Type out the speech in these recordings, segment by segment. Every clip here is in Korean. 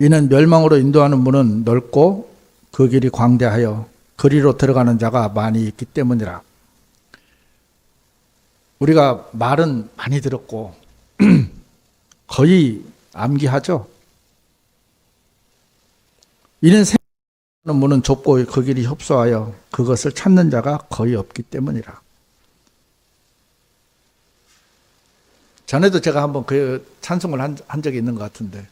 이는 멸망으로 인도하는 문은 넓고 그 길이 광대하여 그리로 들어가는 자가 많이 있기 때문이라. 우리가 말은 많이 들었고 거의 암기하죠. 이는 생명하는 문은 좁고 그 길이 협소하여 그것을 찾는 자가 거의 없기 때문이라. 전에도 제가 한번 그 찬송을 한 적이 있는 것 같은데,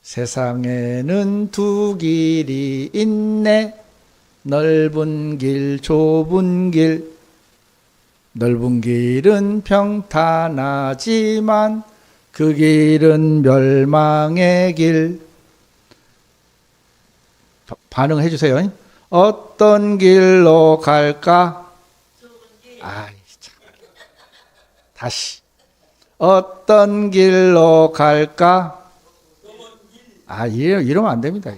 세상에는 두 길이 있네, 넓은 길 좁은 길. 넓은 길은 평탄하지만 그 길은 멸망의 길. 반응해 주세요. 어떤 길로 갈까? 아이 참. 다시. 어떤 길로 갈까? 이러면 안 됩니다.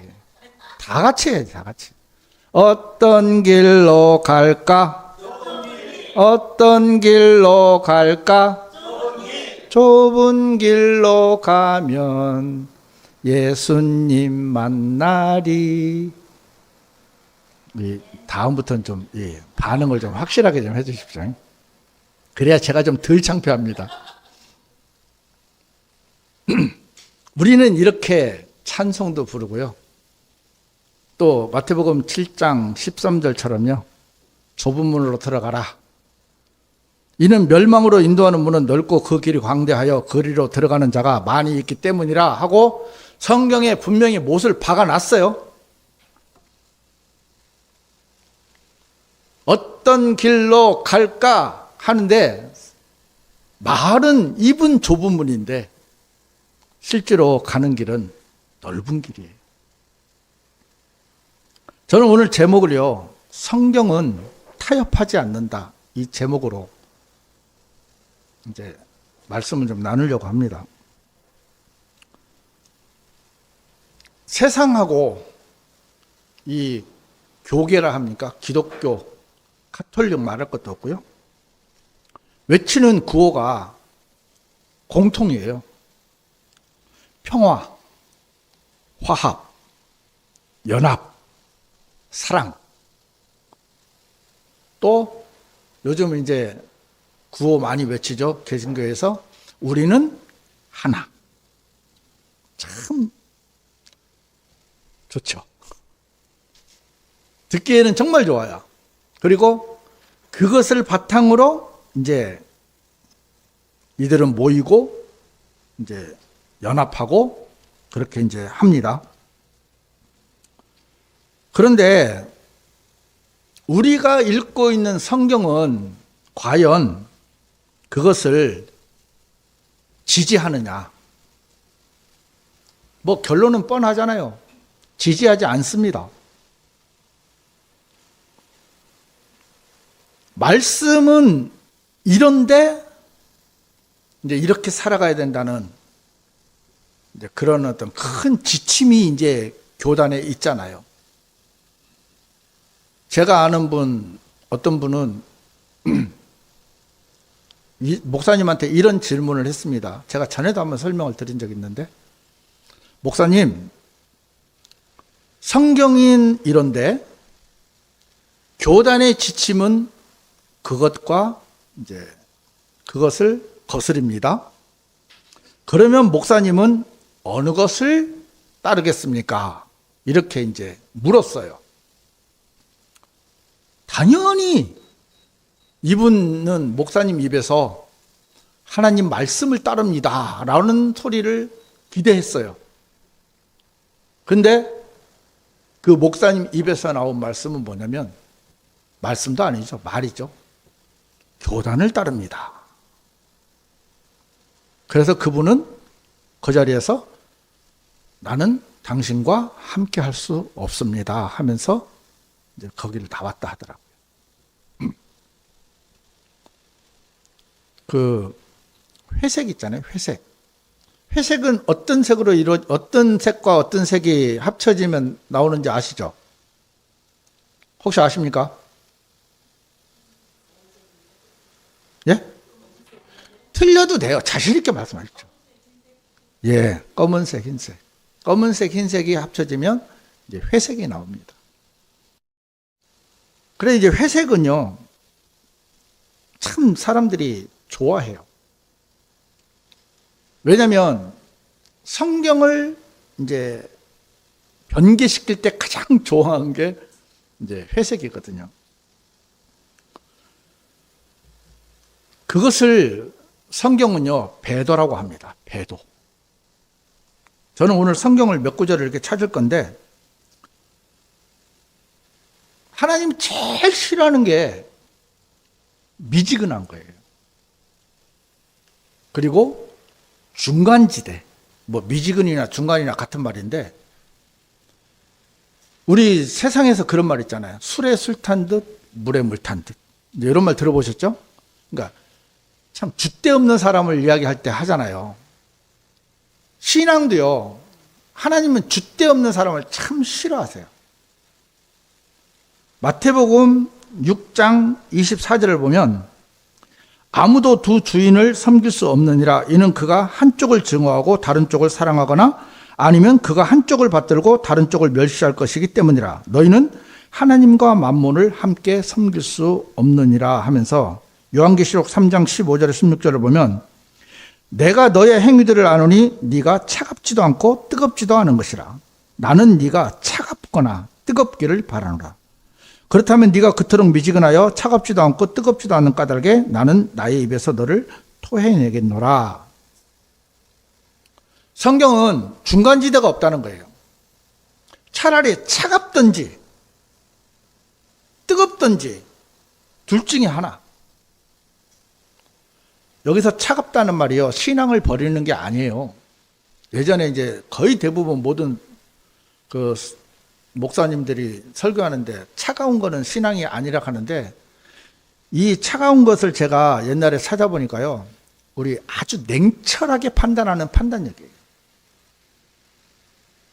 다 같이 해야지, 다 같이. 어떤 길로 갈까? 어떤 길로 갈까? 좁은 길로 가면 예수님 만나리. 다음부터는 좀 반응을 좀 확실하게 좀 해주십시오. 그래야 제가 좀 덜 창피합니다. 우리는 이렇게 찬송도 부르고요. 또 마태복음 7장 13절처럼요. 좁은 문으로 들어가라. 이는 멸망으로 인도하는 문은 넓고 그 길이 광대하여 그리로 들어가는 자가 많이 있기 때문이라 하고 성경에 분명히 못을 박아놨어요. 어떤 길로 갈까 하는데 말은 입은 좁은 문인데 실제로 가는 길은 넓은 길이에요. 저는 오늘 제목을요, 성경은 타협하지 않는다, 이 제목으로 이제 말씀을 좀 나누려고 합니다. 세상하고 이 교계라 합니까? 기독교, 가톨릭 말할 것도 없고요. 외치는 구호가 공통이에요. 평화, 화합, 연합, 사랑. 또 요즘 이제 구호 많이 외치죠. 개신교에서 우리는 하나. 참 좋죠. 듣기에는 정말 좋아요. 그리고 그것을 바탕으로 이제 이들은 모이고 이제 연합하고 그렇게 이제 합니다. 그런데 우리가 읽고 있는 성경은 과연 그것을 지지하느냐? 뭐 결론은 뻔하잖아요. 지지하지 않습니다. 말씀은 이런데 이제 이렇게 살아가야 된다는 이제 그런 어떤 큰 지침이 이제 교단에 있잖아요. 제가 아는 분, 어떤 분은 목사님한테 이런 질문을 했습니다. 제가 전에도 한번 설명을 드린 적이 있는데, 목사님, 성경인 이런데 교단의 지침은 그것과 이제 그것을 거스립니다. 그러면 목사님은 어느 것을 따르겠습니까? 이렇게 이제 물었어요. 당연히 이분은 목사님 입에서 하나님 말씀을 따릅니다 라는 소리를 기대했어요. 근데 그 목사님 입에서 나온 말씀은 뭐냐면, 말씀도 아니죠, 말이죠. 교단을 따릅니다. 그래서 그분은 그 자리에서 나는 당신과 함께 할 수 없습니다 하면서 이제 거기를 나왔다 하더라고요. 그 회색 있잖아요, 회색. 회색은 어떤 색으로 어떤 색과 어떤 색이 합쳐지면 나오는지 아시죠? 혹시 아십니까? 예? 틀려도 돼요. 자신 있게 말씀하십시오. 예, 검은색, 흰색. 검은색, 흰색이 합쳐지면 이제 회색이 나옵니다. 그래 이제 회색은요, 참 사람들이 좋아해요. 왜냐하면 성경을 이제 변개시킬 때 가장 좋아하는 게 이제 회색이거든요. 그것을 성경은요, 배도라고 합니다. 배도. 저는 오늘 성경을 몇 구절을 이렇게 찾을 건데, 하나님이 제일 싫어하는 게 미지근한 거예요. 그리고 중간지대, 뭐 미지근이나 중간이나 같은 말인데, 우리 세상에서 그런 말 있잖아요. 술에 술 탄 듯, 물에 물 탄 듯. 이런 말 들어보셨죠? 그러니까 참 줏대 없는 사람을 이야기할 때 하잖아요. 신앙도요, 하나님은 줏대 없는 사람을 참 싫어하세요. 마태복음 6장 24절을 보면 아무도 두 주인을 섬길 수 없느니라. 이는 그가 한쪽을 증오하고 다른 쪽을 사랑하거나 아니면 그가 한쪽을 받들고 다른 쪽을 멸시할 것이기 때문이라. 너희는 하나님과 만몬을 함께 섬길 수 없느니라 하면서 요한계시록 3장 15절에 16절을 보면 내가 너의 행위들을 아노니 네가 차갑지도 않고 뜨겁지도 않은 것이라. 나는 네가 차갑거나 뜨겁기를 바라노라. 그렇다면 네가 그토록 미지근하여 차갑지도 않고 뜨겁지도 않은 까닭에 나는 나의 입에서 너를 토해내겠노라. 성경은 중간지대가 없다는 거예요. 차라리 차갑든지 뜨겁든지 둘 중에 하나. 여기서 차갑다는 말이요, 신앙을 버리는 게 아니에요. 예전에 이제 거의 대부분 모든 그 목사님들이 설교하는데 차가운 거는 신앙이 아니라 하는데, 이 차가운 것을 제가 옛날에 찾아보니까요, 우리 아주 냉철하게 판단하는 판단력이에요.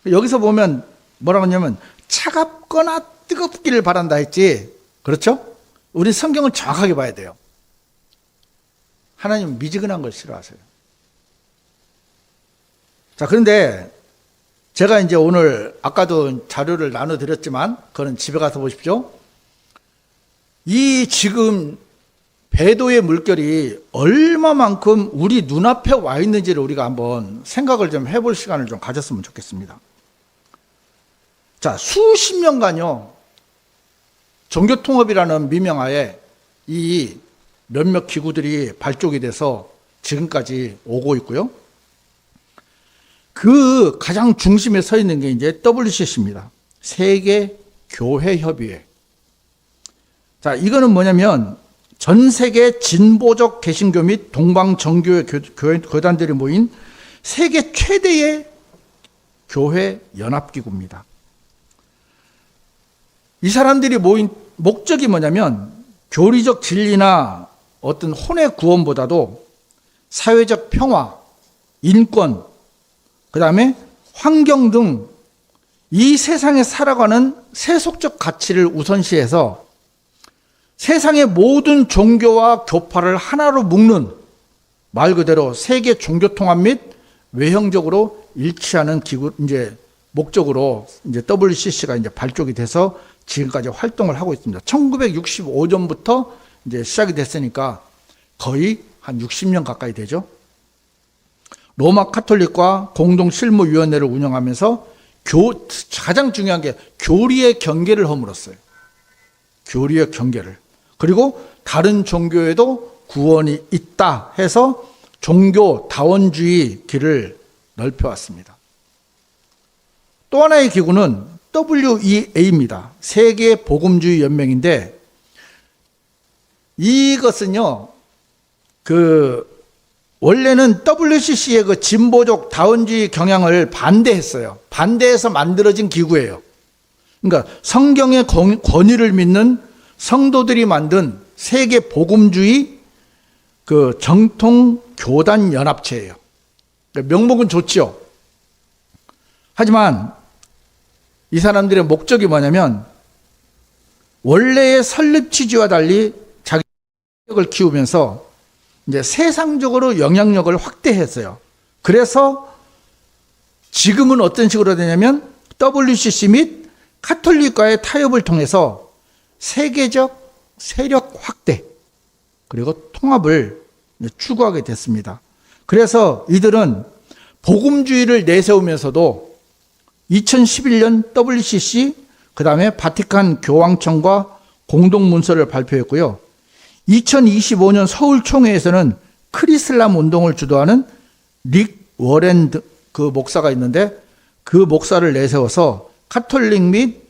여기서 보면 뭐라고 하냐면 차갑거나 뜨겁기를 바란다 했지. 그렇죠? 우리 성경을 정확하게 봐야 돼요. 하나님은 미지근한 걸 싫어하세요. 자, 그런데 제가 이제 오늘 아까도 자료를 나눠드렸지만 그건 집에 가서 보십시오. 이 지금 배도의 물결이 얼마만큼 우리 눈앞에 와 있는지를 우리가 한번 생각을 좀 해볼 시간을 좀 가졌으면 좋겠습니다. 자, 수십 년간요, 종교통합이라는 미명하에 이 몇몇 기구들이 발족이 돼서 지금까지 오고 있고요. 그 가장 중심에 서 있는 게 이제 WCC입니다. 세계교회협의회. 자, 이거는 뭐냐면 전 세계 진보적 개신교 및 동방정교회 교단들이 모인 세계 최대의 교회 연합기구입니다. 이 사람들이 모인 목적이 뭐냐면 교리적 진리나 어떤 혼의 구원보다도 사회적 평화, 인권, 그 다음에 환경 등 이 세상에 살아가는 세속적 가치를 우선시해서 세상의 모든 종교와 교파를 하나로 묶는, 말 그대로 세계 종교통합 및 외형적으로 일치하는 기구, 이제 목적으로 이제 WCC가 이제 발족이 돼서 지금까지 활동을 하고 있습니다. 1965년부터 이제 시작이 됐으니까 거의 한 60년 가까이 되죠. 로마 카톨릭과 공동 실무위원회를 운영하면서 가장 중요한 게 교리의 경계를 허물었어요. 교리의 경계를. 그리고 다른 종교에도 구원이 있다 해서 종교 다원주의 길을 넓혀왔습니다. 또 하나의 기구는 WEA입니다. 세계 복음주의 연맹인데, 이것은요, 원래는 WCC의 그 진보적 다원주의 경향을 반대했어요. 반대해서 만들어진 기구예요. 그러니까 성경의 권위를 믿는 성도들이 만든 세계 복음주의 그 정통 교단 연합체예요. 명목은 좋죠. 하지만 이 사람들의 목적이 뭐냐면 원래의 설립 취지와 달리 자기 영향력을 키우면서 이제 세상적으로 영향력을 확대했어요. 그래서 지금은 어떤 식으로 되냐면 WCC 및 카톨릭과의 타협을 통해서 세계적 세력 확대 그리고 통합을 추구하게 됐습니다. 그래서 이들은 복음주의를 내세우면서도 2011년 WCC 그 다음에 바티칸 교황청과 공동문서를 발표했고요. 2025년 서울 총회에서는 크리슬람 운동을 주도하는 릭 워렌 그 목사가 있는데 그 목사를 내세워서 카톨릭 및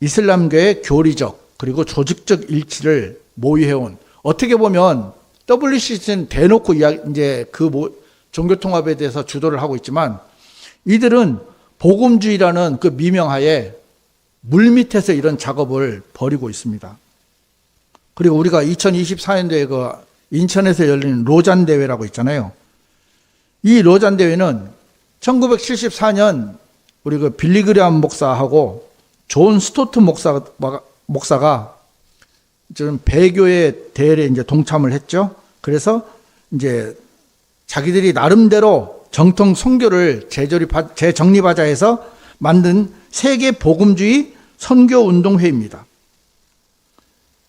이슬람교의 교리적 그리고 조직적 일치를 모의해온, 어떻게 보면 WCC는 대놓고 이제 그 종교 통합에 대해서 주도를 하고 있지만 이들은 복음주의라는 그 미명하에 물밑에서 이런 작업을 벌이고 있습니다. 그리고 우리가 2024년도에 그 인천에서 열린 로잔 대회라고 있잖아요. 이 로잔 대회는 1974년 우리 그 빌리그레암 목사하고 존 스토트 목사가 좀 배교의 대회에 이제 동참을 했죠. 그래서 이제 자기들이 나름대로 정통 선교를 재정립하자 해서 만든 세계 복음주의 선교 운동회입니다.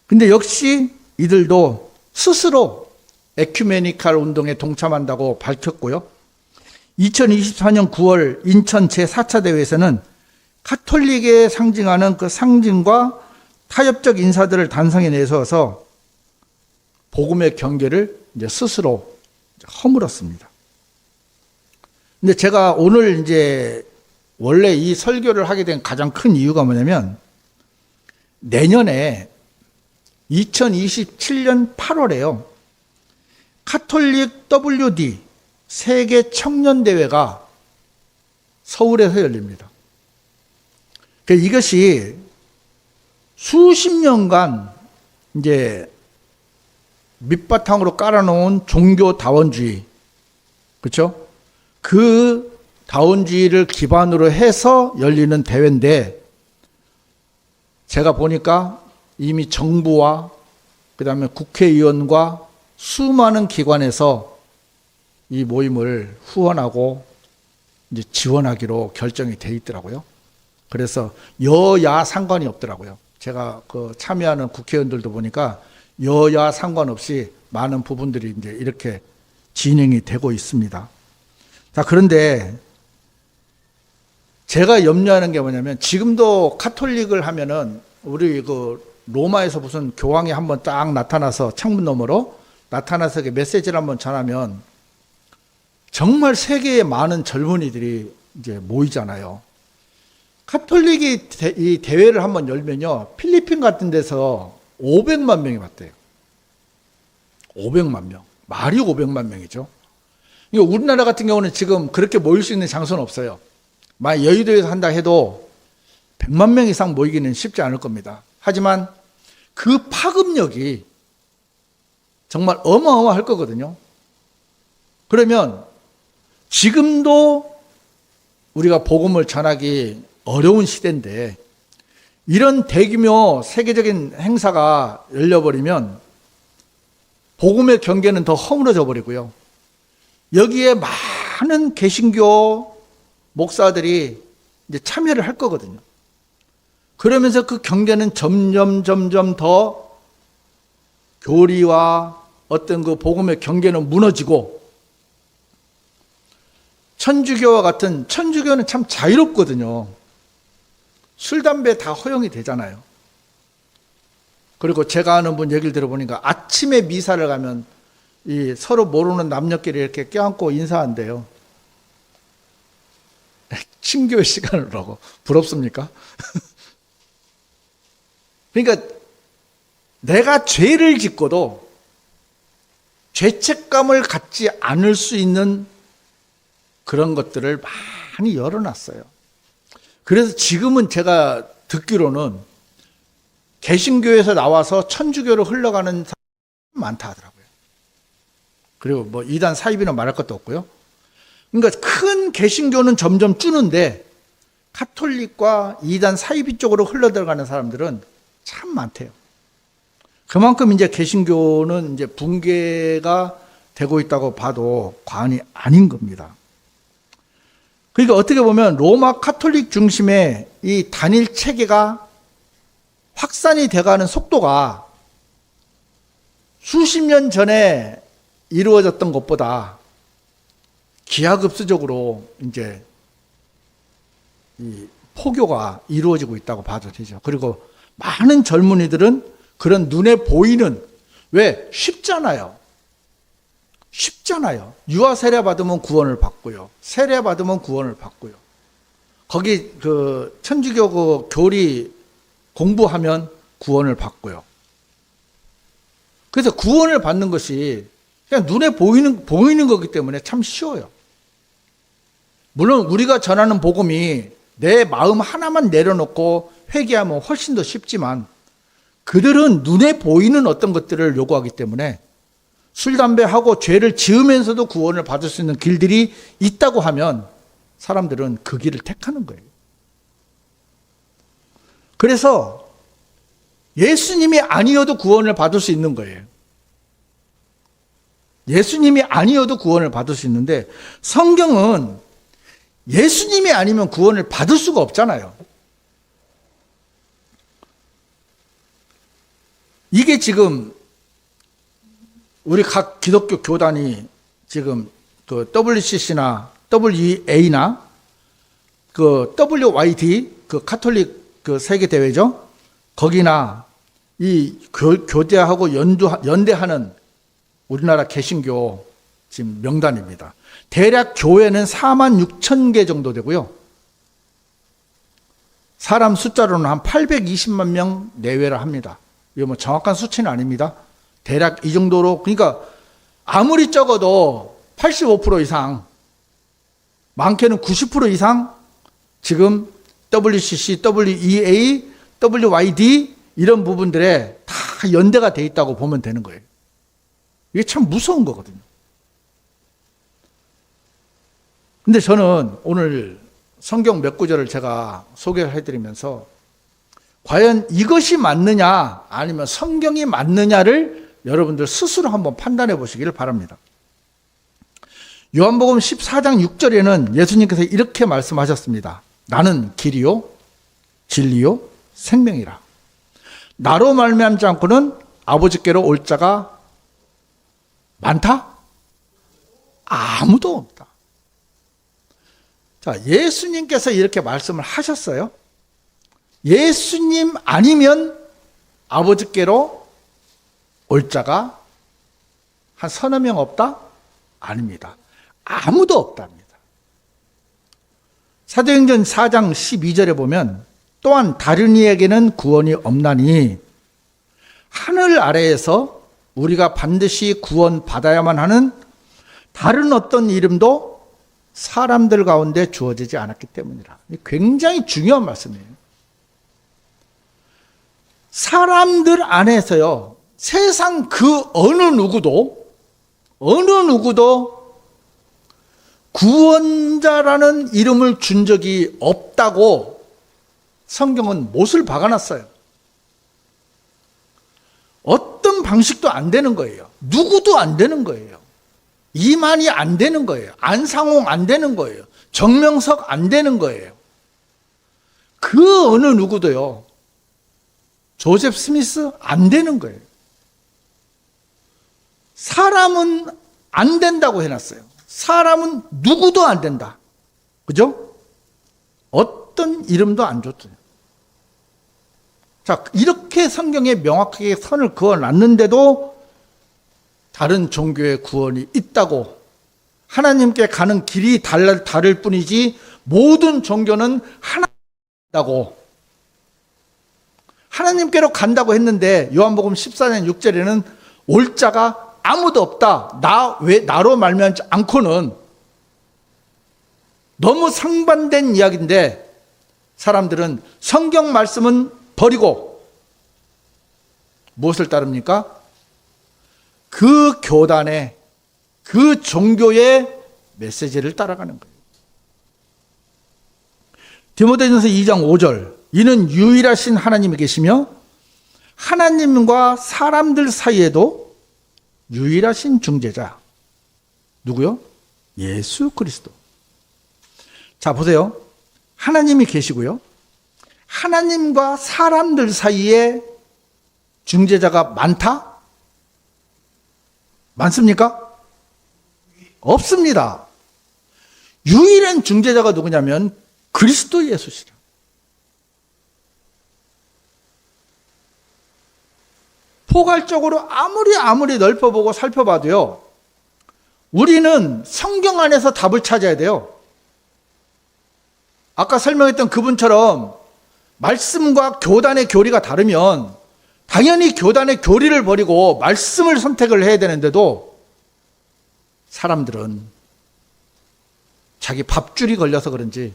근데 역시 이들도 스스로 에큐메니칼 운동에 동참한다고 밝혔고요. 2024년 9월 인천 제4차 대회에서는 카톨릭에 상징하는 그 상징과 타협적 인사들을 단상에 내세워서 복음의 경계를 이제 스스로 허물었습니다. 근데 제가 오늘 이제 원래 이 설교를 하게 된 가장 큰 이유가 뭐냐면 내년에 2027년 8월에요. 카톨릭 WD 세계 청년대회가 서울에서 열립니다. 이것이 수십 년간 이제 밑바탕으로 깔아놓은 종교 다원주의, 그렇죠? 그 다원주의를 기반으로 해서 열리는 대회인데 제가 보니까 이미 정부와 그다음에 국회의원과 수많은 기관에서 이 모임을 후원하고 이제 지원하기로 결정이 돼 있더라고요. 그래서 여야 상관이 없더라고요. 제가 그 참여하는 국회의원들도 보니까 여야 상관없이 많은 부분들이 이제 이렇게 진행이 되고 있습니다. 자, 그런데 제가 염려하는 게 뭐냐면 지금도 카톨릭을 하면은 우리 그 로마에서 무슨 교황이 한번 딱 나타나서 창문 너머로 나타나서 메시지를 한번 전하면 정말 세계의 많은 젊은이들이 이제 모이잖아요. 카톨릭이 이 대회를 한번 열면요, 필리핀 같은 데서 500만 명이 왔대요. 500만 명. 말이 500만 명이죠. 우리나라 같은 경우는 지금 그렇게 모일 수 있는 장소는 없어요. 만약 여의도에서 한다 해도 100만 명 이상 모이기는 쉽지 않을 겁니다. 하지만 그 파급력이 정말 어마어마할 거거든요. 그러면 지금도 우리가 복음을 전하기 어려운 시대인데 이런 대규모 세계적인 행사가 열려버리면 복음의 경계는 더 허물어져 버리고요. 여기에 많은 개신교 목사들이 이제 참여를 할 거거든요. 그러면서 그 경계는 점점 더 교리와 어떤 그 복음의 경계는 무너지고 천주교와 같은, 천주교는 참 자유롭거든요. 술, 담배 다 허용이 되잖아요. 그리고 제가 아는 분 얘기를 들어보니까 아침에 미사를 가면 이 서로 모르는 남녀끼리 이렇게 껴안고 인사한대요. 친교의 시간을 하고. 부럽습니까? 그러니까 내가 죄를 짓고도 죄책감을 갖지 않을 수 있는 그런 것들을 많이 열어놨어요. 그래서 지금은 제가 듣기로는 개신교에서 나와서 천주교로 흘러가는 사람이 많다 하더라고요. 그리고 뭐 이단 사이비는 말할 것도 없고요. 그러니까 큰 개신교는 점점 줄는데 카톨릭과 이단 사이비 쪽으로 흘러들어가는 사람들은 참 많대요. 그만큼 이제 개신교는 이제 붕괴가 되고 있다고 봐도 과언이 아닌 겁니다. 그러니까 어떻게 보면 로마 카톨릭 중심의 이 단일 체계가 확산이 돼가는 속도가 수십 년 전에 이루어졌던 것보다 기하급수적으로 이제 이 포교가 이루어지고 있다고 봐도 되죠. 그리고 많은 젊은이들은 그런 눈에 보이는, 왜? 쉽잖아요. 유아 세례 받으면 구원을 받고요. 세례 받으면 구원을 받고요. 거기 그 천주교 그 교리 공부하면 구원을 받고요. 그래서 구원을 받는 것이 그냥 눈에 보이는 거기 때문에 참 쉬워요. 물론 우리가 전하는 복음이 내 마음 하나만 내려놓고 회개하면 훨씬 더 쉽지만, 그들은 눈에 보이는 어떤 것들을 요구하기 때문에 술, 담배하고 죄를 지으면서도 구원을 받을 수 있는 길들이 있다고 하면 사람들은 그 길을 택하는 거예요. 그래서 예수님이 아니어도 구원을 받을 수 있는 거예요. 예수님이 아니어도 구원을 받을 수 있는데, 성경은 예수님이 아니면 구원을 받을 수가 없잖아요. 이게 지금 우리 각 기독교 교단이 지금 그 WCC나 WEA나 그 WYD, 그 카톨릭 그 세계 대회죠. 거기나 이 교대하고 연대하는 우리나라 개신교 지금 명단입니다. 대략 교회는 46,000개 정도 되고요. 사람 숫자로는 한 820만 명 내외라 합니다. 이거 뭐 정확한 수치는 아닙니다. 대략 이 정도로, 그러니까 아무리 적어도 85% 이상, 많게는 90% 이상 지금 WCC, WEA, WYD 이런 부분들에 다 연대가 돼 있다고 보면 되는 거예요. 이게 참 무서운 거거든요. 근데 저는 오늘 성경 몇 구절을 제가 소개를 해드리면서 과연 이것이 맞느냐 아니면 성경이 맞느냐를 여러분들 스스로 한번 판단해 보시기를 바랍니다. 요한복음 14장 6절에는 예수님께서 이렇게 말씀하셨습니다. 나는 길이요 진리요 생명이라. 나로 말미암지 않고는 아버지께로 올 자가 많다? 아무도 없다. 자, 예수님께서 이렇게 말씀을 하셨어요. 예수님 아니면 아버지께로 올 자가 한 서너 명 없다? 아닙니다. 아무도 없답니다. 사도행전 4장 12절에 보면 또한 다른 이에게는 구원이 없나니 하늘 아래에서 우리가 반드시 구원받아야만 하는 다른 어떤 이름도 사람들 가운데 주어지지 않았기 때문이라. 굉장히 중요한 말씀이에요. 사람들 안에서요, 세상 그 어느 누구도 구원자라는 이름을 준 적이 없다고 성경은 못을 박아놨어요. 어떤 방식도 안 되는 거예요. 누구도 안 되는 거예요. 이만희 안 되는 거예요. 안상홍 안 되는 거예요. 정명석 안 되는 거예요. 그 어느 누구도요. 조셉 스미스 안 되는 거예요. 사람은 안 된다고 해놨어요. 사람은 누구도 안 된다. 그죠? 어떤 이름도 안 줬어요. 자, 이렇게 성경에 명확하게 선을 그어놨는데도 다른 종교의 구원이 있다고, 하나님께 가는 길이 다를 뿐이지 모든 종교는 하나다고, 하나님께로 간다고 했는데 요한복음 14장 6절에는 올 자가 아무도 없다. 나로 말미암지 않고는, 너무 상반된 이야기인데 사람들은 성경 말씀은 버리고 무엇을 따릅니까? 그 교단의, 그 종교의 메시지를 따라가는 거예요. 디모데전서 2장 5절, 이는 유일하신 하나님이 계시며 하나님과 사람들 사이에도 유일하신 중재자. 누구요? 예수 그리스도. 자, 보세요. 하나님이 계시고요. 하나님과 사람들 사이에 중재자가 많다? 많습니까? 없습니다. 유일한 중재자가 누구냐면 그리스도 예수시라. 포괄적으로 아무리 넓혀보고 살펴봐도요, 우리는 성경 안에서 답을 찾아야 돼요. 아까 설명했던 그분처럼 말씀과 교단의 교리가 다르면 당연히 교단의 교리를 버리고 말씀을 선택을 해야 되는데도 사람들은 자기 밥줄이 걸려서 그런지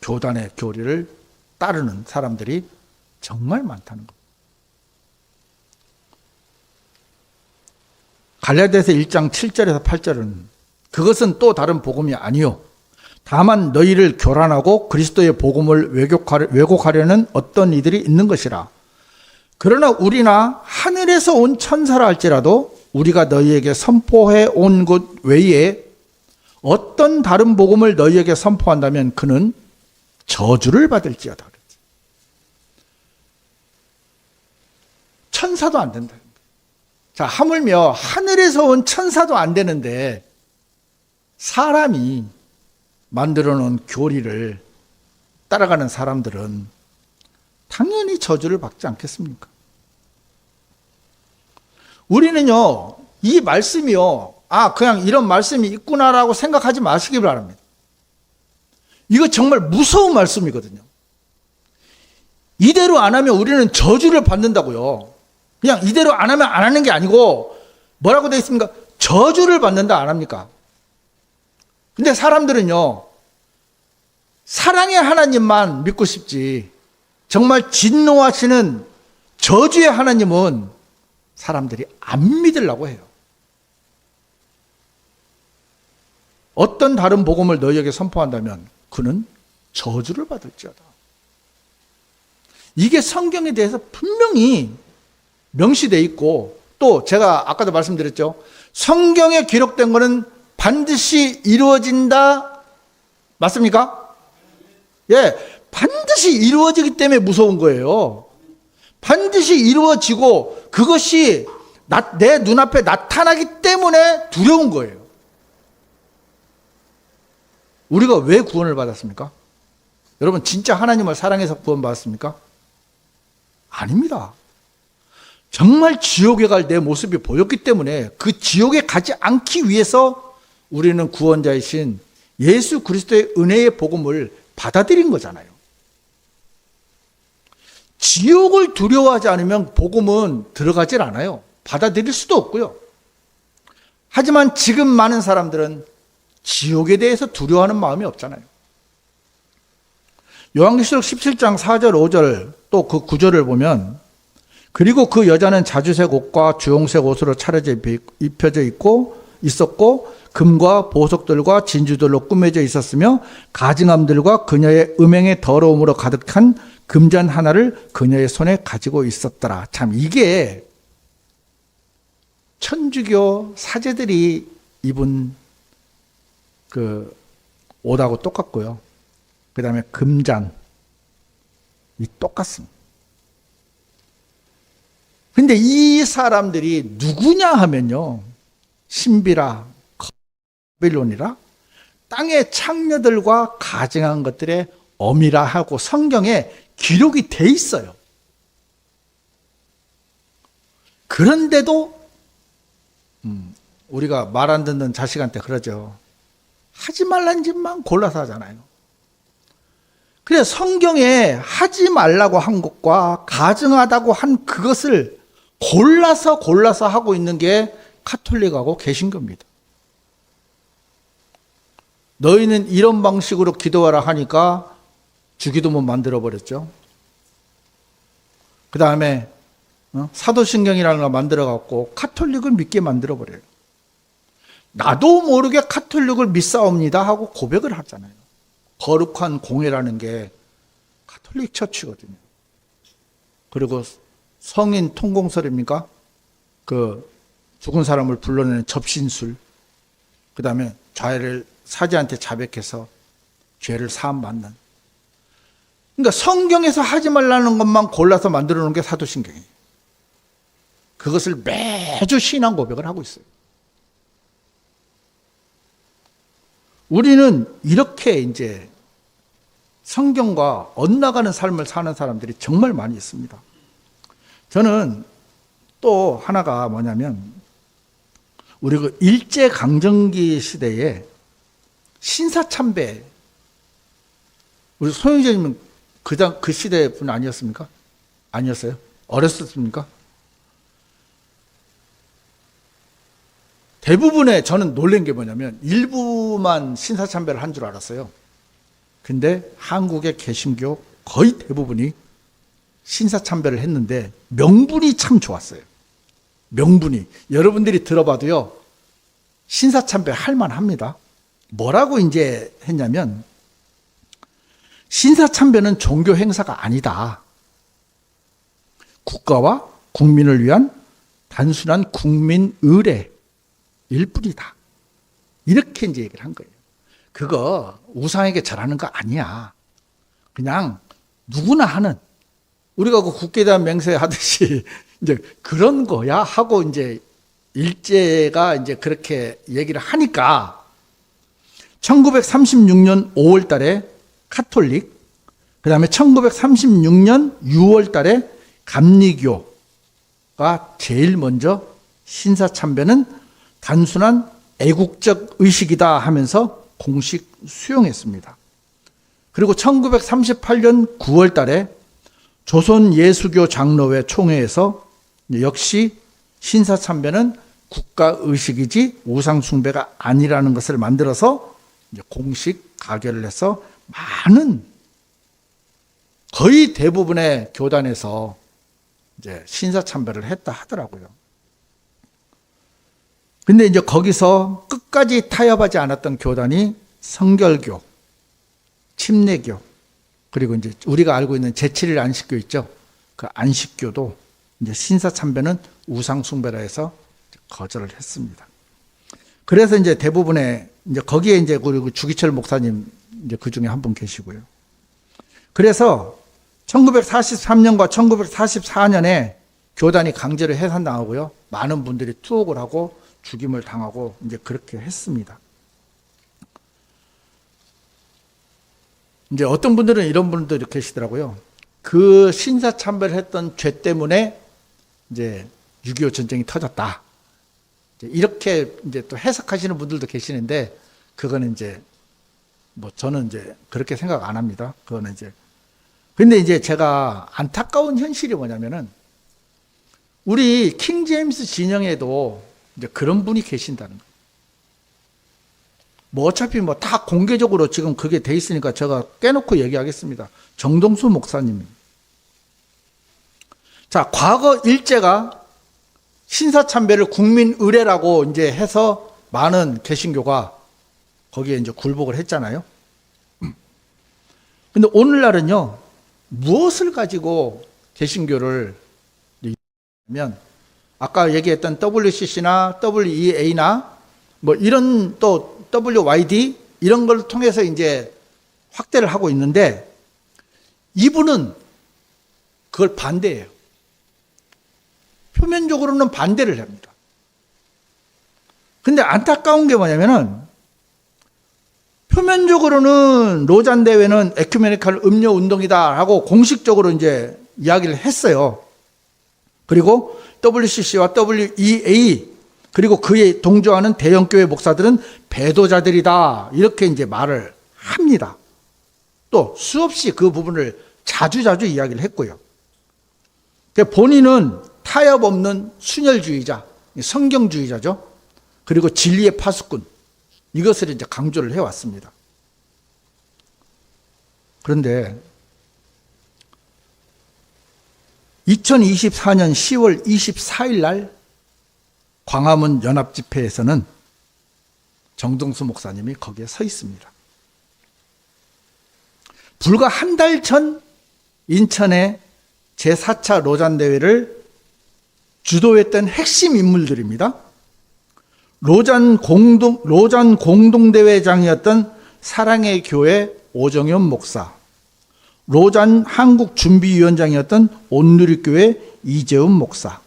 교단의 교리를 따르는 사람들이 정말 많다는 겁니다. 갈라디아서 1장 7절에서 8절은 그것은 또 다른 복음이 아니요 다만 너희를 교란하고 그리스도의 복음을 왜곡하려는 어떤 이들이 있는 것이라. 그러나 우리나 하늘에서 온 천사라 할지라도 우리가 너희에게 선포해 온 것 외에 어떤 다른 복음을 너희에게 선포한다면 그는 저주를 받을지어다. 천사도 안 된다. 자, 하물며 하늘에서 온 천사도 안 되는데 사람이 만들어 놓은 교리를 따라가는 사람들은 당연히 저주를 받지 않겠습니까? 우리는요, 이 말씀이요, 그냥 이런 말씀이 있구나라고 생각하지 마시기 바랍니다. 이거 정말 무서운 말씀이거든요. 이대로 안 하면 우리는 저주를 받는다고요. 그냥 이대로 안 하면 안 하는 게 아니고 뭐라고 되어 있습니까? 저주를 받는다 안 합니까? 근데 사람들은요, 사랑의 하나님만 믿고 싶지 정말 진노하시는 저주의 하나님은 사람들이 안 믿으려고 해요. 어떤 다른 복음을 너희에게 선포한다면 그는 저주를 받을지어다. 이게 성경에 대해서 분명히 명시되어 있고, 또 제가 아까도 말씀드렸죠. 성경에 기록된 것은 반드시 이루어진다. 맞습니까? 예, 반드시 이루어지기 때문에 무서운 거예요. 반드시 이루어지고 그것이 내 눈앞에 나타나기 때문에 두려운 거예요. 우리가 왜 구원을 받았습니까? 여러분, 진짜 하나님을 사랑해서 구원받았습니까? 아닙니다. 정말 지옥에 갈 내 모습이 보였기 때문에 그 지옥에 가지 않기 위해서 우리는 구원자이신 예수 그리스도의 은혜의 복음을 받아들인 거잖아요. 지옥을 두려워하지 않으면 복음은 들어가질 않아요. 받아들일 수도 없고요. 하지만 지금 많은 사람들은 지옥에 대해서 두려워하는 마음이 없잖아요. 요한계시록 17장 4절 5절 또 그 9절을 보면, 그리고 그 여자는 자주색 옷과 주홍색 옷으로 차려져 입혀져 있었고 금과 보석들과 진주들로 꾸며져 있었으며 가증함들과 그녀의 음행의 더러움으로 가득한 금잔 하나를 그녀의 손에 가지고 있었더라. 참, 이게 천주교 사제들이 입은 그 옷하고 똑같고요. 그 다음에 금잔, 이 똑같습니다. 근데 이 사람들이 누구냐 하면요, 신비라, 바빌론이라, 땅의 창녀들과 가증한 것들의 어미라 하고 성경에 기록이 돼 있어요. 그런데도 우리가 말 안 듣는 자식한테 그러죠. 하지 말란 짓만 골라서 하잖아요. 그래, 성경에 하지 말라고 한 것과 가증하다고 한 그것을 골라서 하고 있는 게 카톨릭하고 개신교입니다. 너희는 이런 방식으로 기도하라 하니까 주기도문 만들어버렸죠. 그 다음에 사도신경이라는 거 만들어갖고 카톨릭을 믿게 만들어버려요. 나도 모르게 카톨릭을 믿사옵니다 하고 고백을 하잖아요. 거룩한 공예라는 게 카톨릭 처치거든요. 그리고 성인 통공설입니까? 그 죽은 사람을 불러내는 접신술, 그 다음에 사제한테 자백해서 죄를 사함 받는. 그러니까 성경에서 하지 말라는 것만 골라서 만들어 놓은 게 사도신경이에요. 그것을 매주 신앙 고백을 하고 있어요. 우리는 이렇게 이제 성경과 엇나가는 삶을 사는 사람들이 정말 많이 있습니다. 저는 또 하나가 뭐냐면, 우리 그 일제강점기 시대에 신사참배, 우리 소영재님은 그 시대 분 아니었습니까? 아니었어요? 어렸었습니까? 대부분의, 저는 놀란 게 뭐냐면 일부만 신사참배를 한 줄 알았어요. 근데 한국의 개신교 거의 대부분이 신사참배를 했는데 명분이 참 좋았어요. 명분이. 여러분들이 들어봐도요, 신사참배 할 만합니다. 뭐라고 이제 했냐면, 신사참배는 종교 행사가 아니다. 국가와 국민을 위한 단순한 국민 의례일 뿐이다. 이렇게 이제 얘기를 한 거예요. 그거 우상에게 절하는 거 아니야. 그냥 누구나 하는, 우리가 그 국기에 대한 맹세 하듯이 이제 그런 거야 하고 이제 일제가 이제 그렇게 얘기를 하니까 1936년 5월 달에 카톨릭, 그 다음에 1936년 6월 달에 감리교가 제일 먼저 신사참배는 단순한 애국적 의식이다 하면서 공식 수용했습니다. 그리고 1938년 9월 달에 조선예수교 장로회 총회에서 역시 신사참배는 국가의식이지 우상숭배가 아니라는 것을 만들어서 공식 가결을 해서 많은, 거의 대부분의 교단에서 이제 신사참배를 했다 하더라고요. 근데 이제 거기서 끝까지 타협하지 않았던 교단이 성결교, 침례교, 그리고 이제 우리가 알고 있는 제7일 안식교 있죠. 그 안식교도 이제 신사참배는 우상숭배라 해서 거절을 했습니다. 그래서 이제 대부분의, 이제 거기에 이제 그리고 주기철 목사님 이제 그 중에 한 분 계시고요. 그래서 1943년과 1944년에 교단이 강제로 해산당하고요. 많은 분들이 투옥을 하고 죽임을 당하고 이제 그렇게 했습니다. 이제 어떤 분들은 이런 분들도 계시더라고요. 그 신사참배를 했던 죄 때문에 이제 6.25 전쟁이 터졌다. 이렇게 이제 또 해석하시는 분들도 계시는데, 그거는 이제 뭐 저는 이제 그렇게 생각 안 합니다. 그거는 이제. 근데 이제 제가 안타까운 현실이 뭐냐면은, 우리 킹 제임스 진영에도 이제 그런 분이 계신다는 거예요. 뭐 어차피 뭐 다 공개적으로 지금 그게 돼 있으니까 제가 깨놓고 얘기하겠습니다. 정동수 목사님. 자, 과거 일제가 신사참배를 국민 의례라고 이제 해서 많은 개신교가 거기에 이제 굴복을 했잖아요. 근데 오늘날은요, 무엇을 가지고 개신교를 하면, 아까 얘기했던 WCC나 WEA나 뭐 이런 또 WYD 이런 걸 통해서 이제 확대를 하고 있는데, 이분은 그걸 반대해요. 표면적으로는 반대를 합니다. 근데 안타까운 게 뭐냐면은, 표면적으로는 로잔 대회는 에큐메니칼 음료 운동이다 하고 공식적으로 이제 이야기를 했어요. 그리고 WCC와 WEA 그리고 그에 동조하는 대형교회 목사들은 배도자들이다, 이렇게 이제 말을 합니다. 또 수없이 그 부분을 자주 이야기를 했고요. 본인은 타협 없는 순혈주의자, 성경주의자죠. 그리고 진리의 파수꾼, 이것을 이제 강조를 해왔습니다. 그런데 2024년 10월 24일 날 광화문 연합집회에서는 정동수 목사님이 거기에 서 있습니다. 불과 한 달 전 인천의 제4차 로잔 대회를 주도했던 핵심 인물들입니다. 로잔 공동대회장이었던 사랑의 교회 오정현 목사, 로잔 한국 준비위원장이었던 온누리교회 이재훈 목사,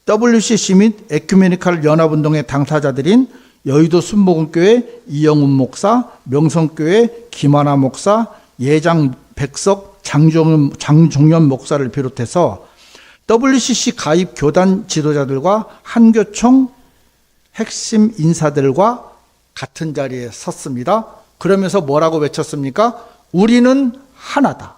WCC 및 에큐메니칼 연합운동의 당사자들인 여의도 순복음교회 이영훈 목사, 명성교회 김하나 목사, 예장 백석 장종현 목사를 비롯해서 WCC 가입 교단 지도자들과 한교총 핵심 인사들과 같은 자리에 섰습니다. 그러면서 뭐라고 외쳤습니까? 우리는 하나다.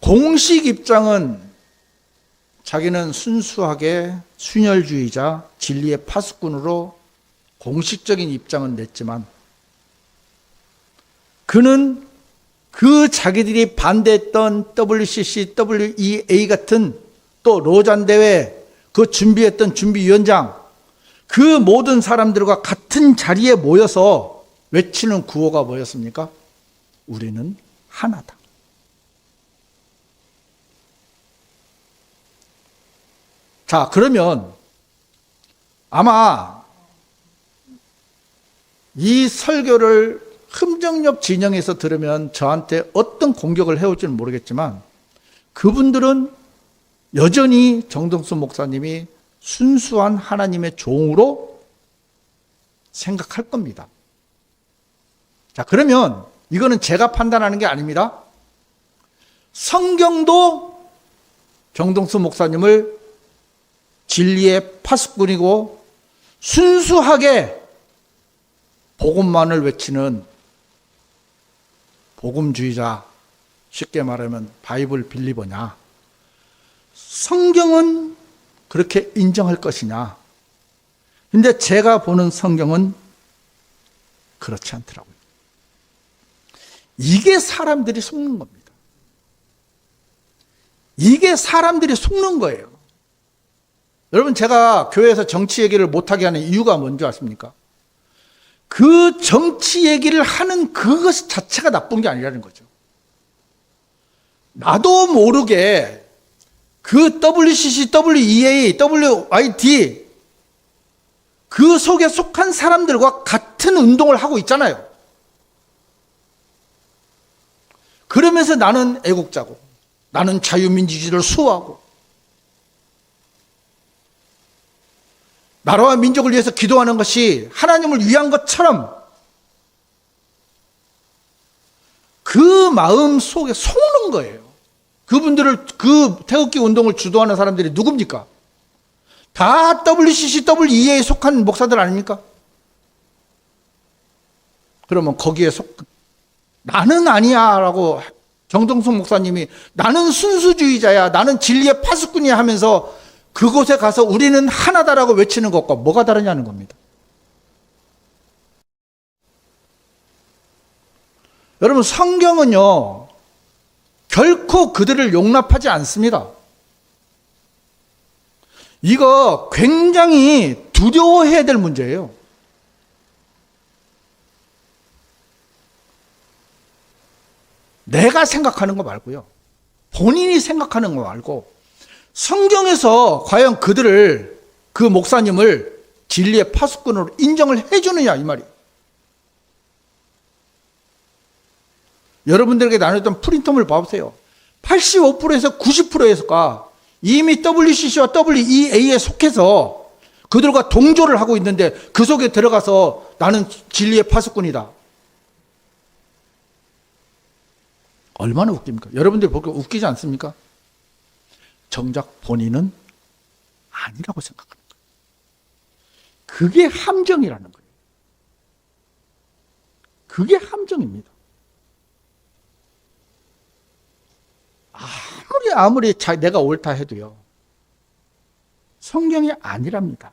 공식 입장은 자기는 순수하게 순혈주의자, 진리의 파수꾼으로 공식적인 입장은 냈지만 그는 그 자기들이 반대했던 WCC, WEA 같은 또 로잔대회 그 준비했던 준비위원장 그 모든 사람들과 같은 자리에 모여서 외치는 구호가 뭐였습니까? 우리는 하나다. 자, 그러면 아마 이 설교를 흠정역 진영에서 들으면 저한테 어떤 공격을 해올지는 모르겠지만 그분들은 여전히 정동수 목사님이 순수한 하나님의 종으로 생각할 겁니다. 자, 그러면 이거는 제가 판단하는 게 아닙니다. 성경도 정동수 목사님을 진리의 파수꾼이고 순수하게 복음만을 외치는 복음주의자, 쉽게 말하면 바이블 빌리버냐, 성경은 그렇게 인정할 것이냐. 근데 제가 보는 성경은 그렇지 않더라고요. 이게 사람들이 속는 겁니다. 이게 사람들이 속는 거예요. 여러분, 제가 교회에서 정치 얘기를 못하게 하는 이유가 뭔지 아십니까? 그 정치 얘기를 하는 그것 자체가 나쁜 게 아니라는 거죠. 나도 모르게 그 WCC, WEA, WIT 그 속에 속한 사람들과 같은 운동을 하고 있잖아요. 그러면서 나는 애국자고 나는 자유민주주의를 수호하고 나라와 민족을 위해서 기도하는 것이 하나님을 위한 것처럼 그 마음 속에 속는 거예요. 그분들을, 그 태극기 운동을 주도하는 사람들이 누굽니까? 다 WCC, WEA에 속한 목사들 아닙니까? 그러면 거기에 나는 아니야 라고 정동수 목사님이 나는 순수주의자야, 나는 진리의 파수꾼이야 하면서 그곳에 가서 우리는 하나다라고 외치는 것과 뭐가 다르냐는 겁니다. 여러분, 성경은요 결코 그들을 용납하지 않습니다. 이거 굉장히 두려워해야 될 문제예요. 내가 생각하는 거 말고요, 본인이 생각하는 거 말고 성경에서 과연 그들을, 그 목사님을 진리의 파수꾼으로 인정을 해주느냐, 이 말이에요. 여러분들에게 나눴던 프린트물 봐보세요. 85%에서 90%에서가 이미 WCC와 WEA에 속해서 그들과 동조를 하고 있는데 그 속에 들어가서 나는 진리의 파수꾼이다. 얼마나 웃깁니까? 여러분들 보기 웃기지 않습니까? 정작 본인은 아니라고 생각하는 거예요. 그게 함정이라는 거예요. 그게 함정입니다. 아무리 내가 옳다 해도요, 성경이 아니랍니다.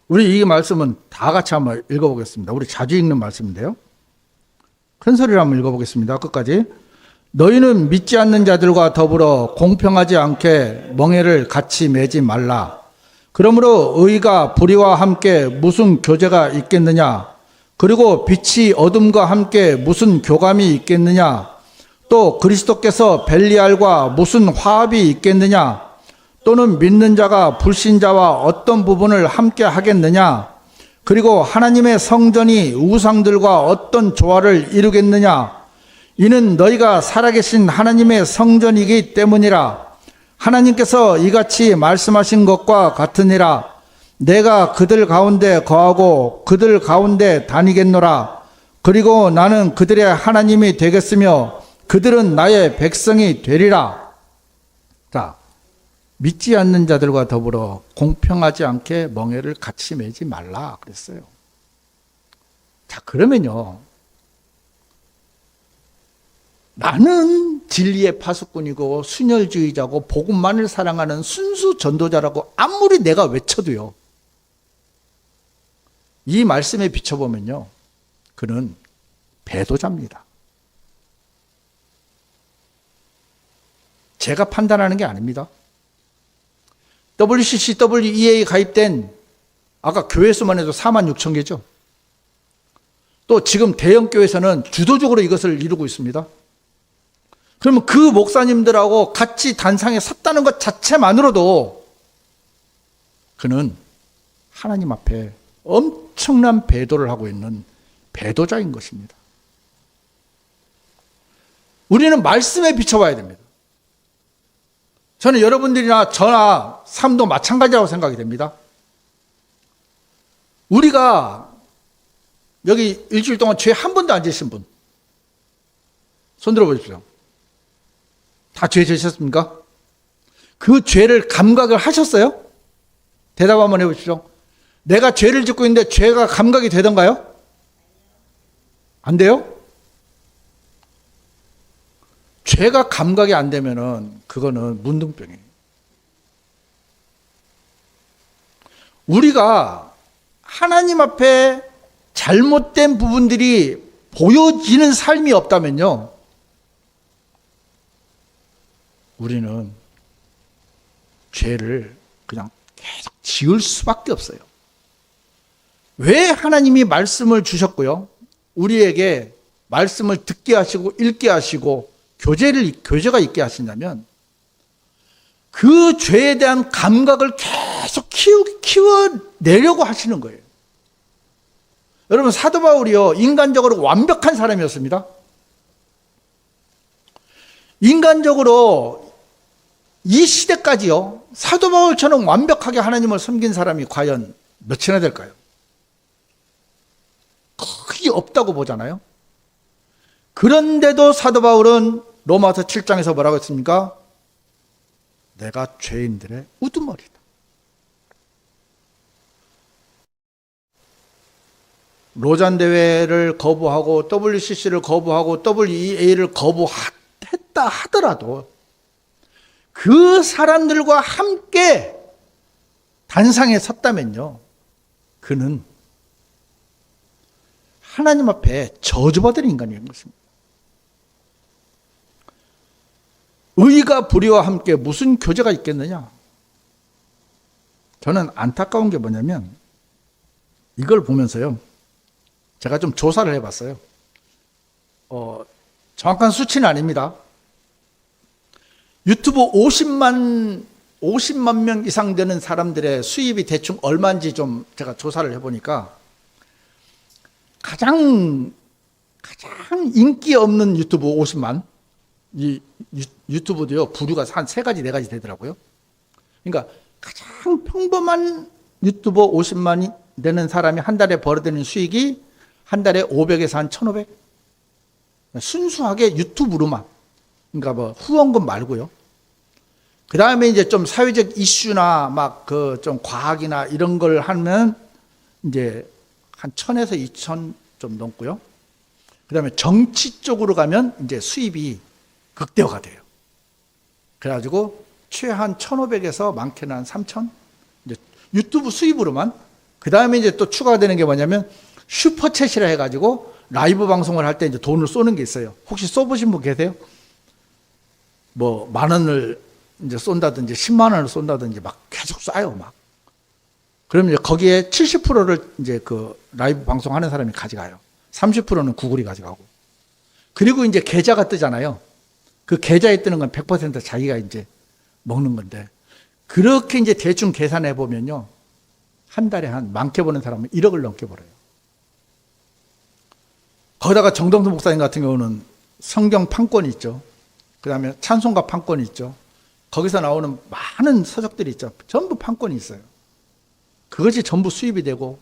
우리 이 말씀은 다 같이 한번 읽어보겠습니다. 우리 자주 읽는 말씀인데요. 큰 소리로 한번 읽어보겠습니다. 끝까지. 너희는 믿지 않는 자들과 더불어 공평하지 않게 멍에를 같이 매지 말라. 그러므로 의가 불의와 함께 무슨 교제가 있겠느냐? 그리고 빛이 어둠과 함께 무슨 교감이 있겠느냐? 또 그리스도께서 벨리알과 무슨 화합이 있겠느냐? 또는 믿는 자가 불신자와 어떤 부분을 함께 하겠느냐? 그리고 하나님의 성전이 우상들과 어떤 조화를 이루겠느냐? 이는 너희가 살아계신 하나님의 성전이기 때문이라. 하나님께서 이같이 말씀하신 것과 같으니라. 내가 그들 가운데 거하고 그들 가운데 다니겠노라. 그리고 나는 그들의 하나님이 되겠으며 그들은 나의 백성이 되리라. 자, 믿지 않는 자들과 더불어 공평하지 않게 멍에를 같이 매지 말라 그랬어요. 자, 그러면요, 나는 진리의 파수꾼이고 순혈주의자고 복음만을 사랑하는 순수 전도자라고 아무리 내가 외쳐도요, 이 말씀에 비춰보면요, 그는 배도자입니다. 제가 판단하는 게 아닙니다. WCC, WEA 가입된 아까 교회 수만 해도 4만 6천 개죠. 또 지금 대형 교회에서는 주도적으로 이것을 이루고 있습니다. 그러면 그 목사님들하고 같이 단상에 섰다는 것 자체만으로도 그는 하나님 앞에 엄청난 배도를 하고 있는 배도자인 것입니다. 우리는 말씀에 비춰봐야 됩니다. 저는 여러분들이나 저나 삶도 마찬가지라고 생각이 됩니다. 우리가 여기 일주일 동안 죄 한 번도 안 지으신 분 손 들어보십시오. 다 죄 지으셨습니까? 그 죄를 감각을 하셨어요? 대답 한번 해보십시오. 내가 죄를 짓고 있는데 죄가 감각이 되던가요? 안 돼요? 죄가 감각이 안 되면은 그거는 문둥병이에요. 우리가 하나님 앞에 잘못된 부분들이 보여지는 삶이 없다면요, 우리는 죄를 그냥 계속 지을 수밖에 없어요. 왜 하나님이 말씀을 주셨고요, 우리에게 말씀을 듣게 하시고 읽게 하시고 교제가 있게 하시냐면 그 죄에 대한 감각을 계속 키워내려고 하시는 거예요. 여러분, 사도 바울이요, 인간적으로 완벽한 사람이었습니다. 인간적으로 이 시대까지요, 사도 바울처럼 완벽하게 하나님을 섬긴 사람이 과연 몇이나 될까요? 거의 없다고 보잖아요. 그런데도 사도 바울은 로마서 7장에서 뭐라고 했습니까? 내가 죄인들의 우두머리다. 로잔 대회를 거부하고 WCC를 거부하고 WEA를 거부했다 하더라도 그 사람들과 함께 단상에 섰다면요, 그는 하나님 앞에 저주받은 인간인 것입니다. 의가 불의와 함께 무슨 교제가 있겠느냐? 저는 안타까운 게 뭐냐면 이걸 보면서요, 제가 좀 조사를 해봤어요. 정확한 수치는 아닙니다. 유튜브 50만 명 이상 되는 사람들의 수입이 대충 얼마인지 좀 제가 조사를 해보니까 가장 인기 없는 유튜브 50만, 이 유튜브도요, 부류가 한 3가지, 4가지 되더라고요. 그러니까 가장 평범한 유튜버 50만이 되는 사람이 한 달에 벌어들이는 수익이 한 달에 500에서 한 1,500. 순수하게 유튜브로만. 그러니까 뭐 후원금 말고요. 그 다음에 이제 좀 사회적 이슈나 막 그 좀 과학이나 이런 걸 하면 이제 한 1,000에서 2,000 좀 넘고요. 그 다음에 정치 쪽으로 가면 이제 수입이 극대화가 돼요. 그래가지고 최한 1,500에서 많게는 한 3,000? 이제 유튜브 수입으로만. 그 다음에 이제 또 추가가 되는 게 뭐냐면 슈퍼챗이라 해가지고 라이브 방송을 할 때 이제 돈을 쏘는 게 있어요. 혹시 쏘보신 분 계세요? 뭐 10,000원을 이제 쏜다든지 10만 원을 쏜다든지 막 계속 쏴요, 막. 그러면 이제 거기에 70%를 이제 그 라이브 방송하는 사람이 가져가요. 30%는 구글이 가져가고. 그리고 이제 계좌가 뜨잖아요. 그 계좌에 뜨는 건 100% 자기가 이제 먹는 건데, 그렇게 이제 대충 계산해 보면요, 한 달에 한 많게 버는 사람은 1억을 넘게 벌어요. 거기다가 정동수 목사님 같은 경우는 성경 판권이 있죠. 그 다음에 찬송가 판권이 있죠. 거기서 나오는 많은 서적들이 있죠. 전부 판권이 있어요. 그것이 전부 수입이 되고,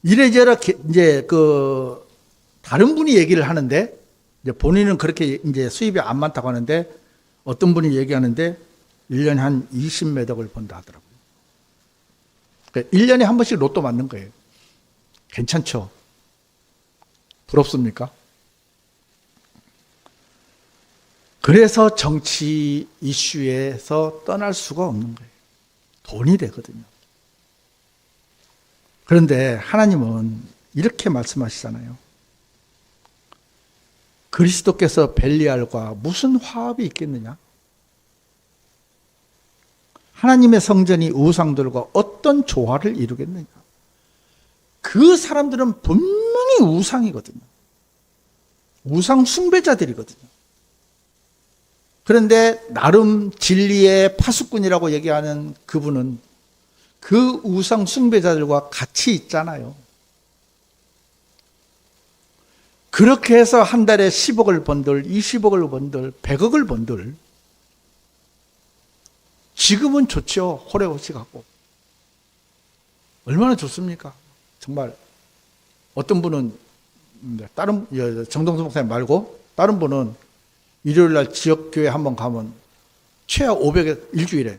이래저래 이제 다른 분이 얘기를 하는데, 이제 본인은 그렇게 이제 수입이 안 많다고 하는데, 어떤 분이 얘기하는데 1년에 한 20몇 억을 번다 하더라고요. 그러니까 1년에 한 번씩 로또 맞는 거예요. 괜찮죠? 부럽습니까? 그래서 정치 이슈에서 떠날 수가 없는 거예요. 돈이 되거든요. 그런데 하나님은 이렇게 말씀하시잖아요. 그리스도께서 벨리알과 무슨 화합이 있겠느냐? 하나님의 성전이 우상들과 어떤 조화를 이루겠느냐? 그 사람들은 분명히 우상이거든요. 우상 숭배자들이거든요. 그런데 나름 진리의 파수꾼이라고 얘기하는 그분은 그 우상 숭배자들과 같이 있잖아요. 그렇게 해서 한 달에 10억을 번들, 20억을 번들, 100억을 번들, 지금은 좋죠. 호래호시 갖고. 얼마나 좋습니까? 정말 어떤 분은 다른 정동수 목사님 말고 다른 분은 일요일 날 지역교회 한번 가면 최하 500에 일주일에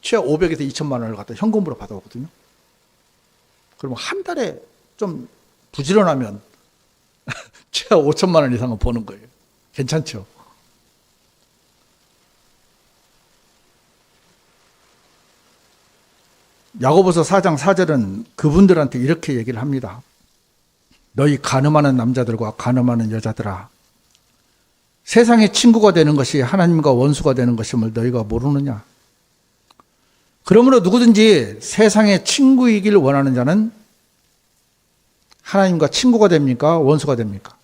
최하 500에서 2천만 원을 갖다 현금으로 받아오거든요. 그러면 한 달에 좀 부지런하면 최하 5천만 원 이상은 버는 거예요. 괜찮죠? 야고보서 4장 4절은 그분들한테 이렇게 얘기를 합니다. 너희 간음하는 남자들과 간음하는 여자들아, 세상의 친구가 되는 것이 하나님과 원수가 되는 것임을 너희가 모르느냐? 그러므로 누구든지 세상의 친구이길 원하는 자는 하나님과 친구가 됩니까? 원수가 됩니까?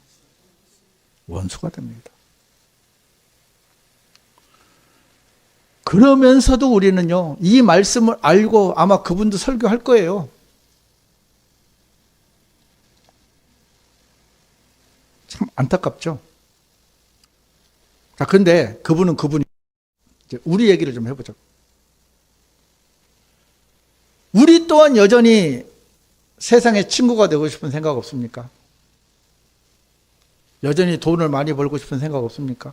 원수가 됩니다. 그러면서도 우리는요, 이 말씀을 알고 아마 그분도 설교할 거예요. 참 안타깝죠? 자, 근데 그분이 이제 우리 얘기를 좀 해보죠. 우리 또한 여전히 세상의 친구가 되고 싶은 생각 없습니까? 여전히 돈을 많이 벌고 싶은 생각 없습니까?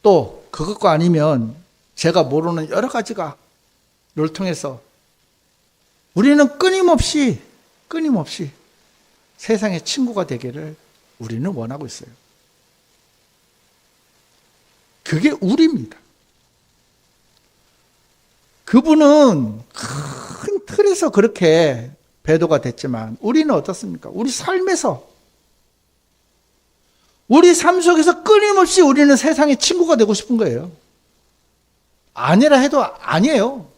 또 그것과 아니면 제가 모르는 여러 가지가 를 통해서 우리는 끊임없이 세상의 친구가 되기를 우리는 원하고 있어요. 그게 우리입니다. 그분은 큰 틀에서 그렇게 배도가 됐지만 우리는 어떻습니까? 우리 삶에서, 우리 삶 속에서 끊임없이 우리는 세상의 친구가 되고 싶은 거예요. 아니라 해도 아니에요.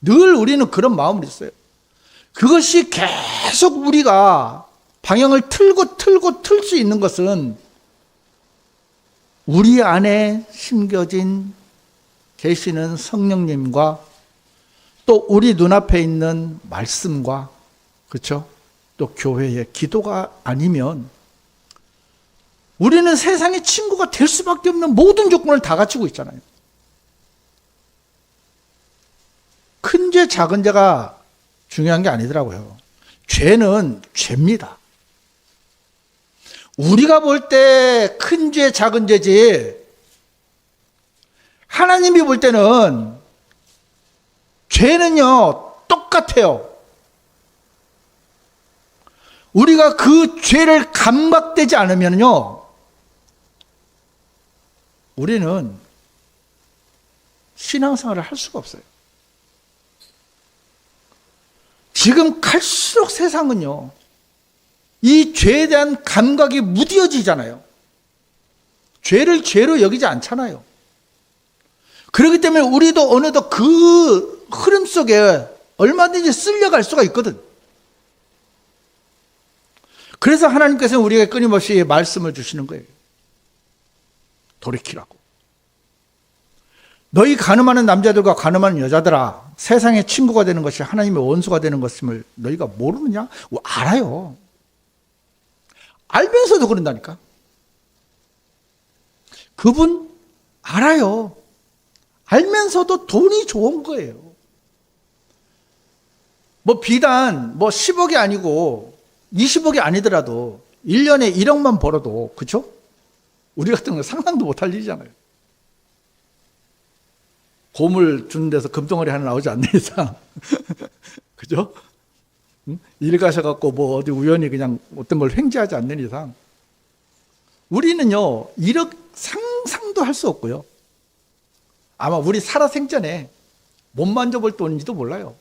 늘 우리는 그런 마음을 있어요. 그것이 계속 우리가 방향을 틀고 틀 수 있는 것은 우리 안에 심겨진 계시는 성령님과 또 우리 눈앞에 있는 말씀과, 그렇죠? 또 교회의 기도가 아니면 우리는 세상의 친구가 될 수밖에 없는 모든 조건을 다 갖추고 있잖아요. 큰 죄, 작은 죄가 중요한 게 아니더라고요. 죄는 죄입니다. 우리가 볼 때 큰 죄, 작은 죄지, 하나님이 볼 때는 죄는요, 똑같아요. 우리가 그 죄를 감각되지 않으면요, 우리는 신앙생활을 할 수가 없어요. 지금 갈수록 세상은요, 이 죄에 대한 감각이 무뎌지잖아요. 죄를 죄로 여기지 않잖아요. 그렇기 때문에 우리도 어느덧 그 흐름 속에 얼마든지 쓸려갈 수가 있거든. 그래서 하나님께서는 우리에게 끊임없이 말씀을 주시는 거예요. 돌이키라고. 너희 가늠하는 남자들과 가늠하는 여자들아, 세상의 친구가 되는 것이 하나님의 원수가 되는 것임을 너희가 모르느냐? 알아요. 알면서도 그런다니까. 그분 알아요. 알면서도 돈이 좋은 거예요. 비단 10억이 아니고 20억이 아니더라도 1년에 1억만 벌어도, 그렇죠? 우리 같은 거 상상도 못할 일이잖아요. 고물 주는 데서 금덩어리 하나 나오지 않는 이상. 그죠? 일 가셔갖고 어디 우연히 그냥 어떤 걸 횡재하지 않는 이상. 우리는요, 1억 상상도 할 수 없고요. 아마 우리 살아생전에 못 만져볼 돈인지도 몰라요.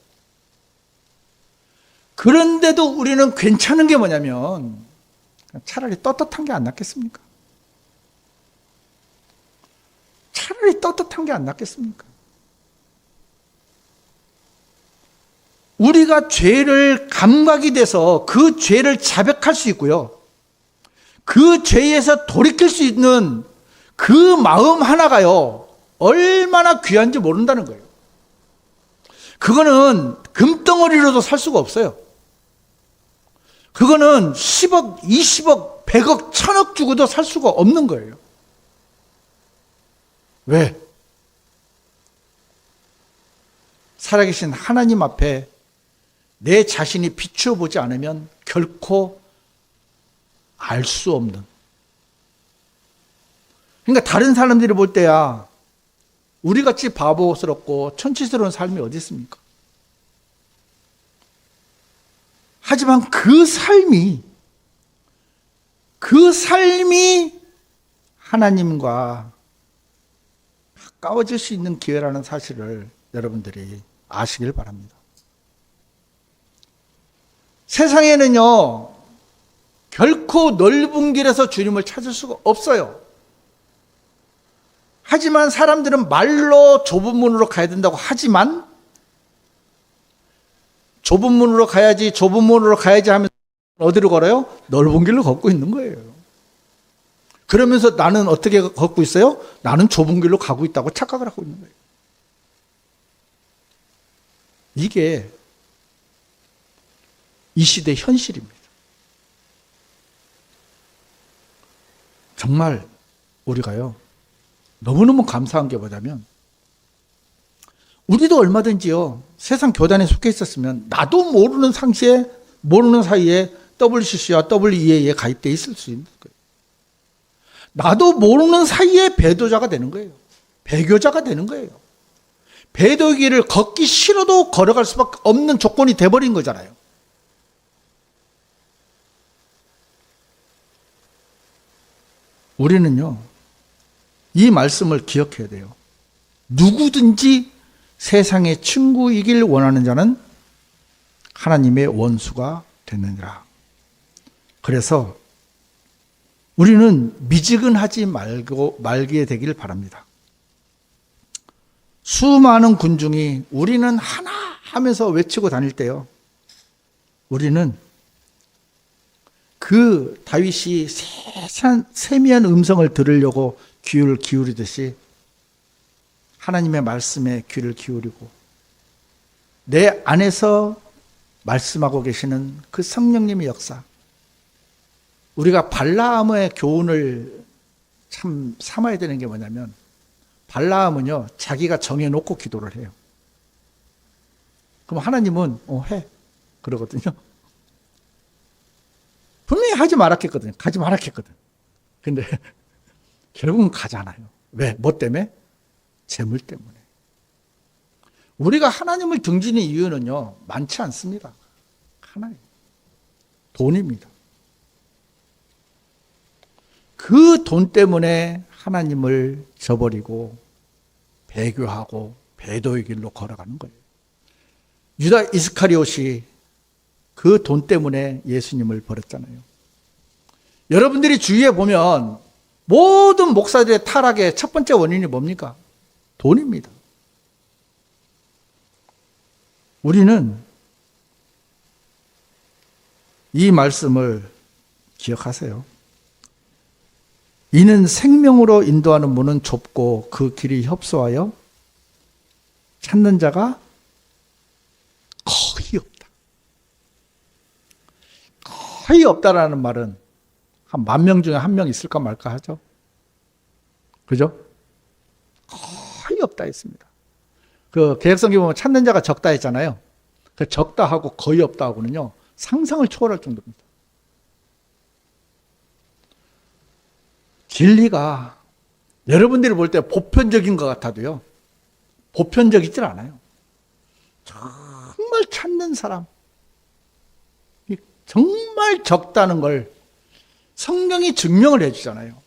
그런데도 우리는 괜찮은 게 뭐냐면 차라리 떳떳한 게 안 낫겠습니까? 차라리 떳떳한 게 안 낫겠습니까? 우리가 죄를 감각이 돼서 그 죄를 자백할 수 있고요. 그 죄에서 돌이킬 수 있는 그 마음 하나가요, 얼마나 귀한지 모른다는 거예요. 그거는 금덩어리로도 살 수가 없어요. 그거는 10억, 20억, 100억, 1000억 주고도 살 수가 없는 거예요. 왜? 살아계신 하나님 앞에 내 자신이 비추어 보지 않으면 결코 알 수 없는. 그러니까 다른 사람들이 볼 때야 우리같이 바보스럽고 천치스러운 삶이 어디 있습니까? 하지만 그 삶이 하나님과 가까워질 수 있는 기회라는 사실을 여러분들이 아시길 바랍니다. 세상에는요, 결코 넓은 길에서 주님을 찾을 수가 없어요. 하지만 사람들은 말로 좁은 문으로 가야 된다고 하지만, 좁은 문으로 가야지 하면서 어디로 걸어요? 넓은 길로 걷고 있는 거예요. 그러면서 나는 어떻게 걷고 있어요? 나는 좁은 길로 가고 있다고 착각을 하고 있는 거예요. 이게 이 시대의 현실입니다. 정말 우리가요, 너무너무 감사한 게 뭐냐면, 우리도 얼마든지요, 세상 교단에 속해 있었으면 나도 모르는 사이에 WCC와 WEA에 가입되어 있을 수 있는 거예요. 나도 모르는 사이에 배도자가 되는 거예요. 배교자가 되는 거예요. 배도의 길을 걷기 싫어도 걸어갈 수밖에 없는 조건이 돼버린 거잖아요. 우리는요, 이 말씀을 기억해야 돼요. 누구든지 세상의 친구이길 원하는 자는 하나님의 원수가 되느니라. 그래서 우리는 미지근하지 말게 되길 바랍니다. 수많은 군중이 우리는 하나 하면서 외치고 다닐 때요, 우리는 그 다윗이 세미한 음성을 들으려고 귀를 기울이듯이 하나님의 말씀에 귀를 기울이고 내 안에서 말씀하고 계시는 그 성령님의 역사, 우리가 발라함의 교훈을 참 삼아야 되는 게 뭐냐면, 발라함은요, 자기가 정해놓고 기도를 해요. 그럼 하나님은 해 그러거든요. 분명히 하지 말았겠거든요. 가지 말았겠거든. 근데 결국은 가잖아요. 왜? 뭐 때문에? 재물 때문에. 우리가 하나님을 등지는 이유는요, 많지 않습니다. 하나님, 돈입니다. 그 돈 때문에 하나님을 저버리고 배교하고 배도의 길로 걸어가는 거예요. 유다 이스카리옷이 그 돈 때문에 예수님을 버렸잖아요. 여러분들이 주위에 보면 모든 목사들의 타락의 첫 번째 원인이 뭡니까? 돈입니다. 우리는 이 말씀을 기억하세요. 이는 생명으로 인도하는 문은 좁고 그 길이 협소하여 찾는 자가 거의 없다. 거의 없다라는 말은 한 10,000명 중에 1명 있을까 말까 하죠. 그죠? 거의 없다 했습니다. 그 개혁성경 보면 찾는 자가 적다 했잖아요. 그 적다 하고 거의 없다 하고는요, 상상을 초월할 정도입니다. 진리가 여러분들이 볼 때 보편적인 것 같아도요, 보편적이질 않아요. 정말 찾는 사람, 정말 적다는 걸 성경이 증명을 해주잖아요.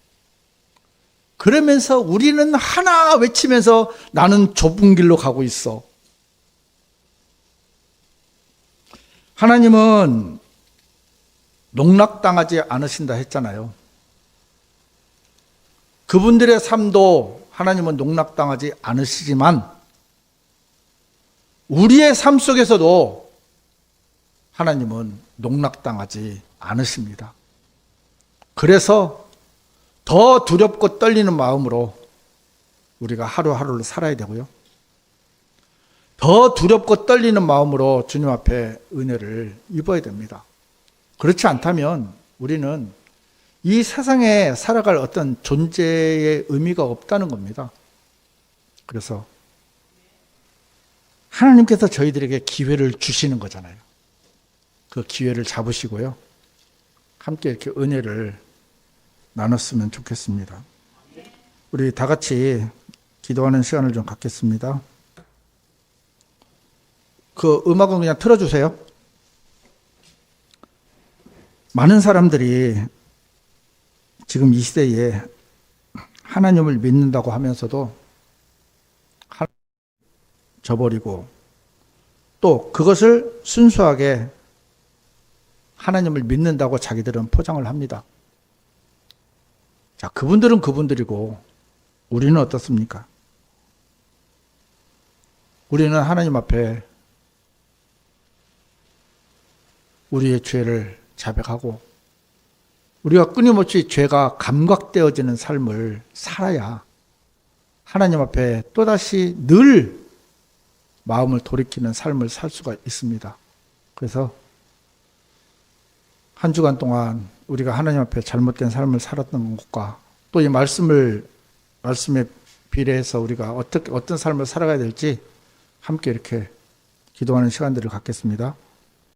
그러면서 우리는 하나 외치면서 나는 좁은 길로 가고 있어. 하나님은 농락당하지 않으신다 했잖아요. 그분들의 삶도 하나님은 농락당하지 않으시지만 우리의 삶 속에서도 하나님은 농락당하지 않으십니다. 그래서 더 두렵고 떨리는 마음으로 우리가 하루하루를 살아야 되고요. 더 두렵고 떨리는 마음으로 주님 앞에 은혜를 입어야 됩니다. 그렇지 않다면 우리는 이 세상에 살아갈 어떤 존재의 의미가 없다는 겁니다. 그래서 하나님께서 저희들에게 기회를 주시는 거잖아요. 그 기회를 잡으시고요. 함께 이렇게 은혜를 나눴으면 좋겠습니다. 우리 다 같이 기도하는 시간을 좀 갖겠습니다. 그 음악은 그냥 틀어주세요. 많은 사람들이 지금 이 시대에 하나님을 믿는다고 하면서도 저버리고 또 그것을 순수하게 하나님을 믿는다고 자기들은 포장을 합니다. 자, 그분들은 그분들이고 우리는 어떻습니까? 우리는 하나님 앞에 우리의 죄를 자백하고 우리가 끊임없이 죄가 감각되어지는 삶을 살아야 하나님 앞에 또다시 늘 마음을 돌이키는 삶을 살 수가 있습니다. 그래서 한 주간 동안 우리가 하나님 앞에 잘못된 삶을 살았던 것과 또 이 말씀에 비례해서 우리가 어떤 삶을 살아가야 될지 함께 이렇게 기도하는 시간들을 갖겠습니다.